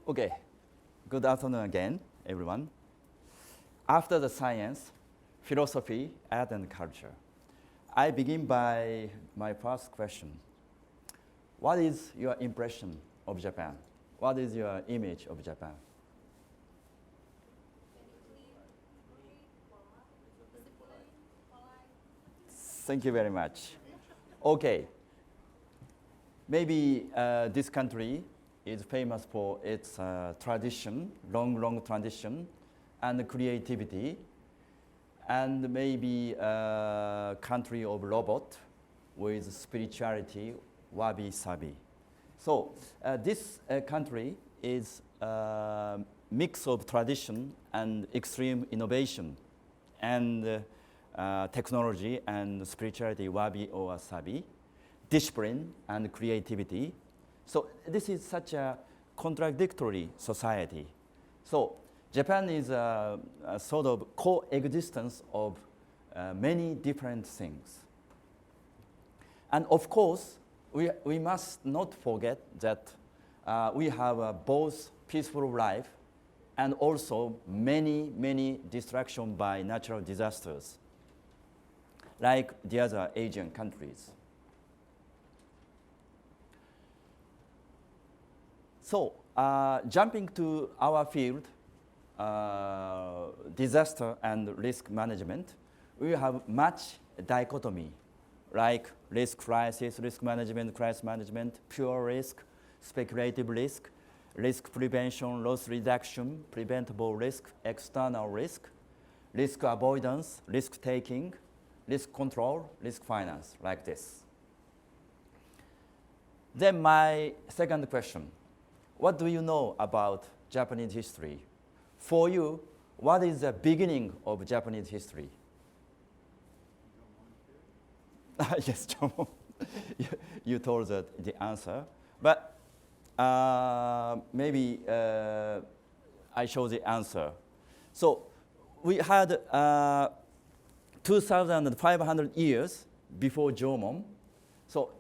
Okay, good afternoon again, everyone. After the science, philosophy, art, and culture, I begin by my first question. What is your impression of Japan? What is your image of Japan? Thank you very much. Okay, maybe this country is famous for its tradition, long tradition, and creativity, and maybe a country of robot with spirituality, wabi-sabi. So this country is a mix of tradition and extreme innovation, and technology and spirituality, wabi or sabi, discipline and creativity. So this is such a contradictory society. So Japan is a sort of coexistence of many different things. And of course, we must not forget that we have both peaceful life and also many destruction by natural disasters, like the other Asian countries. So, jumping to our field, disaster and risk management, we have much dichotomy, like risk crisis, risk management, crisis management, pure risk, speculative risk, risk prevention, loss reduction, preventable risk, external risk avoidance, risk taking, risk control, risk finance, like this. Then my second question. What do you know about Japanese history? For you, what is the beginning of Japanese history? Yes, Jomon. You told the answer. But maybe I show the answer. So we had 2,500 years before Jomon. So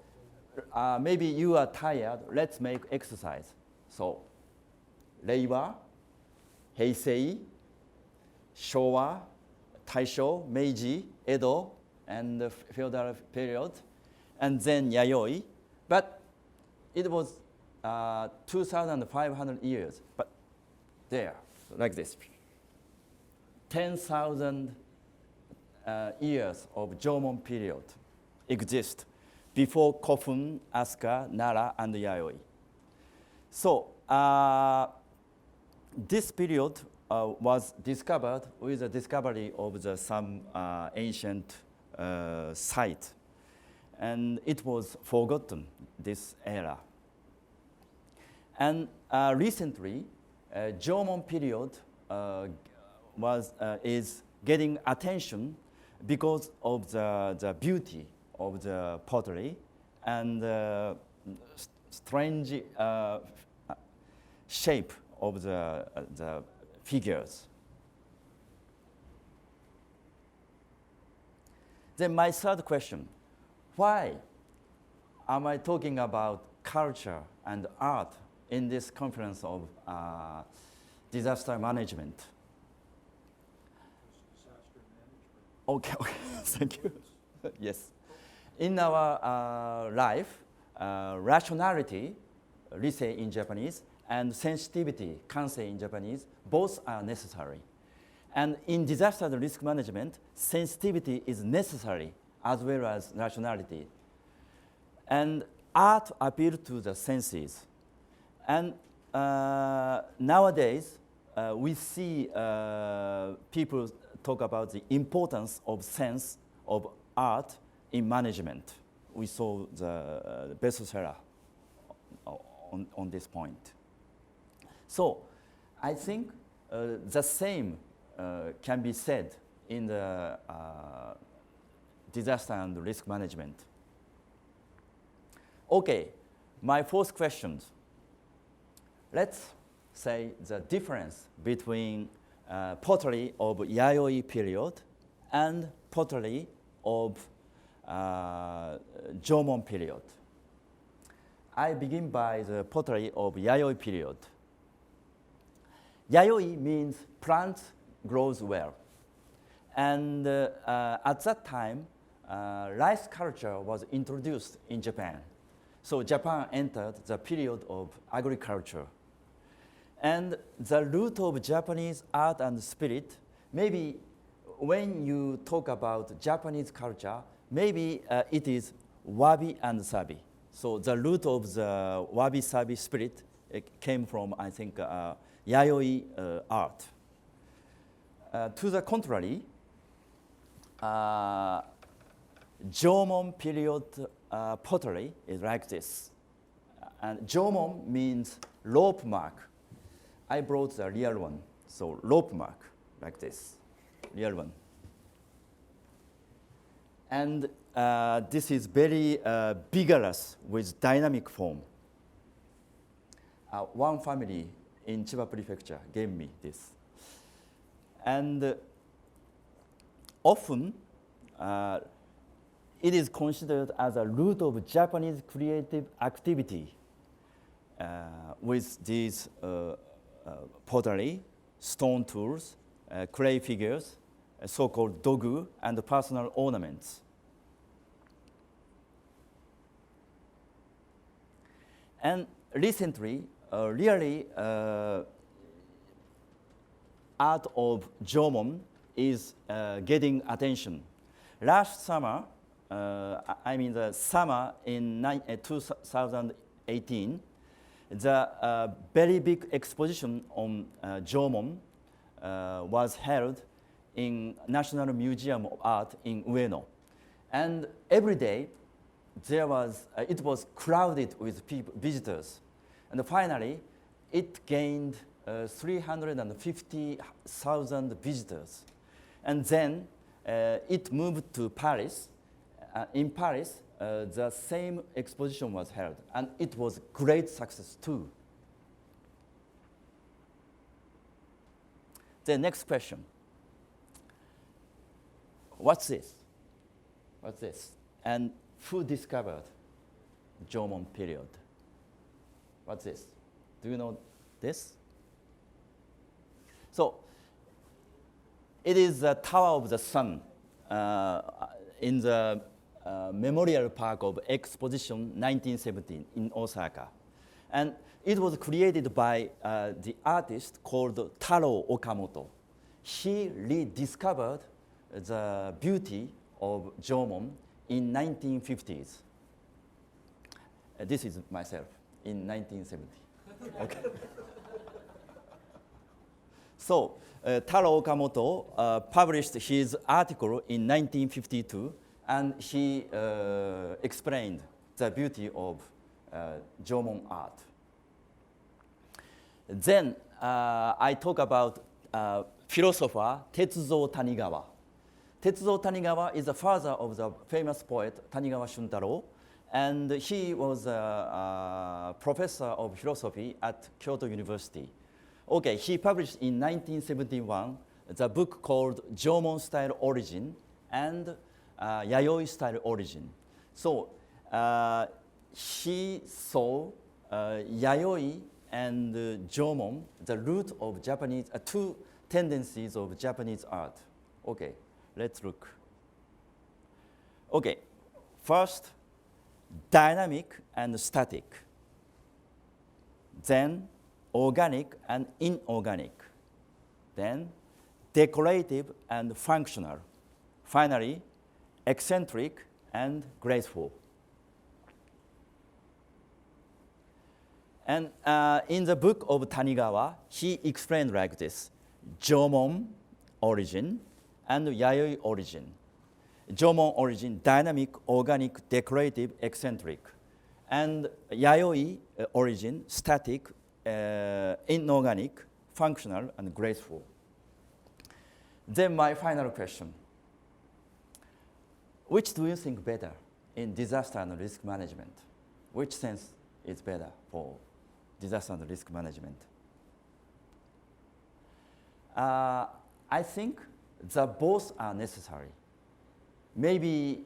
maybe you are tired. Let's make exercise. So, Reiwa, Heisei, Showa, Taisho, Meiji, Edo, and the feudal period, and then Yayoi. But it was 2,500 years. But there, like this. 10,000 years of Jomon period exist before Kofun, Asuka, Nara, and Yayoi. So this period was discovered with the discovery of some ancient site, and it was forgotten, this era. And recently, Jomon period is getting attention because of the beauty of the pottery and strange shape of the figures. Then my third question, why am I talking about culture and art in this conference of disaster management? Okay, thank you. Yes. In our life, rationality, risei in Japanese, and sensitivity, Kansai in Japanese, both are necessary. And in disaster risk management, sensitivity is necessary as well as rationality. And art appeals to the senses. And nowadays, we see people talk about the importance of sense of art in management. We saw the bestseller on this point. So I think the same can be said in the disaster and risk management. Okay, my fourth question. Let's say the difference between pottery of Yayoi period and pottery of Jomon period. I begin by the pottery of Yayoi period. Yayoi means plants grows well. And at that time, rice culture was introduced in Japan. So Japan entered the period of agriculture. And the root of Japanese art and spirit, maybe when you talk about Japanese culture, maybe it is wabi and sabi. So the root of the wabi-sabi spirit came from, I think, Yayoi art. To the contrary, Jomon period pottery is like this. And Jomon means rope mark. I brought the real one, so rope mark, like this, real one. And this is very vigorous with dynamic form. One family in Chiba Prefecture gave me this. And often, it is considered as a root of Japanese creative activity with these pottery, stone tools, clay figures, so-called dogu, and personal ornaments. And recently, really, art of Jomon is getting attention. Last summer, I mean the summer in 2018, the very big exposition on Jomon was held in National Museum of Art in Ueno. And every day, it was crowded with visitors. And finally, it gained 350,000 visitors. And then it moved to Paris. In Paris, the same exposition was held, and it was great success too. The next question. What's this? What's this? And who discovered Jomon period? What's this? Do you know this? So, it is the Tower of the Sun in the Memorial Park of Exposition 1917 in Osaka. And it was created by the artist called Taro Okamoto. He rediscovered the beauty of Jomon in 1950s. This is myself in 1970. Okay. So Taro Okamoto published his article in 1952, and he explained the beauty of Jomon art. Then I talk about philosopher Tetsuzo Tanigawa. Tetsuzo Tanigawa is the father of the famous poet Tanigawa Shuntaro, and he was a professor of philosophy at Kyoto University. Okay, he published in 1971 the book called Jomon Style Origin and Yayoi Style Origin. So he saw Yayoi and Jomon, the root of Japanese, two tendencies of Japanese art. Okay, let's look. Okay, first, dynamic and static. Then, organic and inorganic. Then, decorative and functional. Finally, eccentric and graceful. And in the book of Tanigawa, he explained like this: Jomon origin and Yayoi origin. Jomon origin, dynamic, organic, decorative, eccentric. And Yayoi origin, static, inorganic, functional, and graceful. Then my final question. Which do you think better in disaster and risk management? Which sense is better for disaster and risk management? I think that both are necessary. Maybe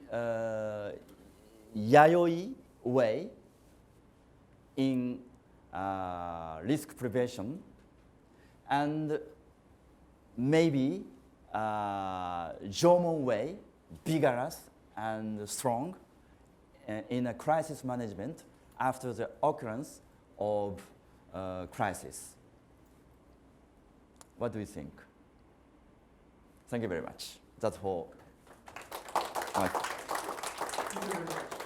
Yayoi way in risk prevention, and maybe Jomon way, vigorous and strong in a crisis management after the occurrence of crisis. What do you think? Thank you very much. That's all. Thank you very much.